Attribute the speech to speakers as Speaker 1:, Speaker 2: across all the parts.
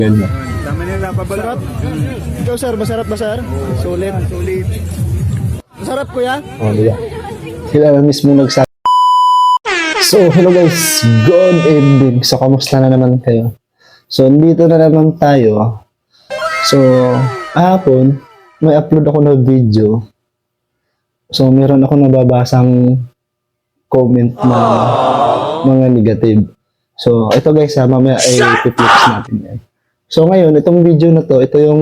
Speaker 1: Ganyan.
Speaker 2: Tama nila, pabalap.
Speaker 3: Ikaw sir, masarap ba sir? Sulit.
Speaker 2: Sulit.
Speaker 3: Masarap kuya?
Speaker 1: Oh, diba? Sila na mismo nagsabi. So, hello guys. Good evening. So, kamusta na naman kayo? So, dito na naman tayo. So, hapon, may upload ako na video. So, meron ako nababasang comment na mga negative. So, ito guys ha, mamaya ay i-fix natin yan. So, ngayon, itong video na to, ito yung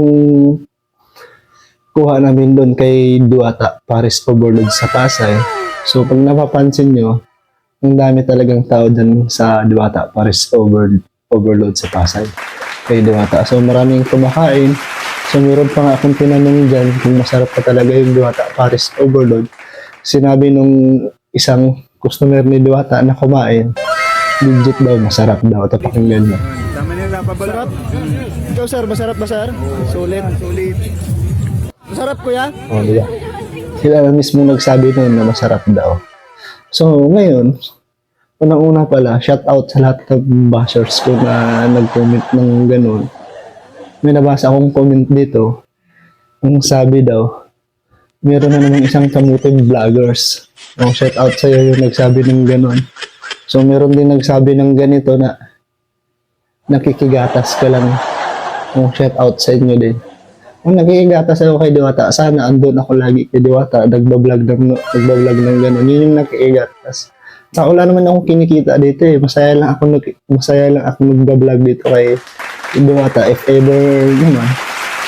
Speaker 1: kuha namin doon kay Duata, Paris Overload sa Pasay. So, pag napapansin nyo, ang dami talagang tao dyan sa Duata, Paris Overload sa Pasay kay Duata. So, maraming kumakain. So, meron pa nga akong tinanong dyan kung masarap pa talaga yung Duata, Paris Overload. Sinabi nung isang customer ni Duata na kumain, legit daw, masarap daw. Ito pakinggan mo.
Speaker 2: Tama nila, pabalap.
Speaker 3: Ikaw sir, masarap ba sir? Sulit.
Speaker 2: Sulit.
Speaker 3: Masarap kuya?
Speaker 1: Oh, diba? Sila na mismo nagsabi noon na masarap daw. So, ngayon, unang-una pala, shout out sa lahat ng bashers ko na nag-comment ng ganun. May nabasa akong comment dito. Ang sabi daw, meron na namang isang kamuting vloggers. Oh, shout out sa'yo yung nagsabi ng ganun. So, meron din nagsabi ng ganito na nakikigatas ka lang. Oh, shout out sa inyo din. Kung nakikigatas ako kay Diwata, sana andun ako lagi kay Diwata, nagbablog ng gano'n. Yun yung nakikigatas. Sa wala naman akong kinikita dito eh. Masaya lang ako nagbablog dito kay Diwata. If ever naman,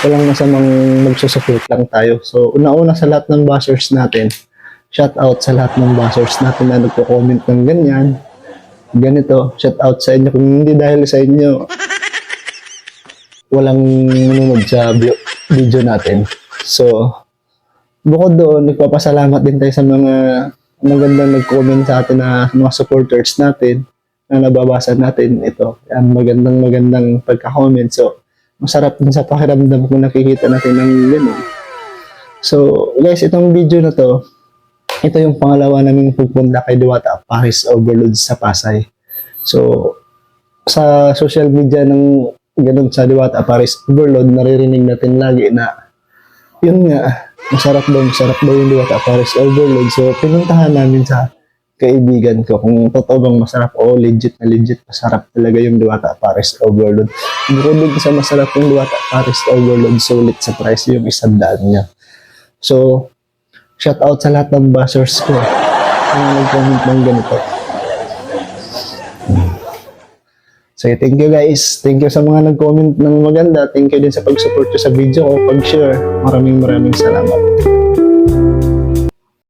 Speaker 1: walang masamang magsusupport lang tayo. So, una-una sa lahat ng bashers natin, shout out sa lahat ng bashers natin na nagko-comment ng ganyan. Ganito, shout out sa inyo. Kung hindi dahil sa inyo, walang nanonood sa video natin. So, bukod doon, nagpapasalamat din tayo sa mga magandang nag-comment sa atin na mga supporters natin na nababasa natin ito. Yan, magandang pagka-comment. So, masarap din sa pakiramdam kung nakikita natin ng gano'n. So, guys, itong video na to, ito yung pangalawa namin pupunta kay Diwata, Paris Overload sa Pasay. So, sa social media ng ganun sa Diwata, Paris Overload, naririnig natin lagi na yun nga, masarap daw yung Diwata, Paris Overload. So, pinuntahan namin sa kaibigan ko kung totoo bang masarap o legit masarap talaga yung Diwata, Paris Overload. Bukod din sa masarap yung Diwata, Paris Overload, sulit sa price yung 100 niya. So, shout out sa lahat ng bashers ko na nag-comment ng ganito. So, thank you guys. Thank you sa mga nag-comment ng maganda. Thank you din sa pag-support ko sa video ko, pag-share. Maraming salamat.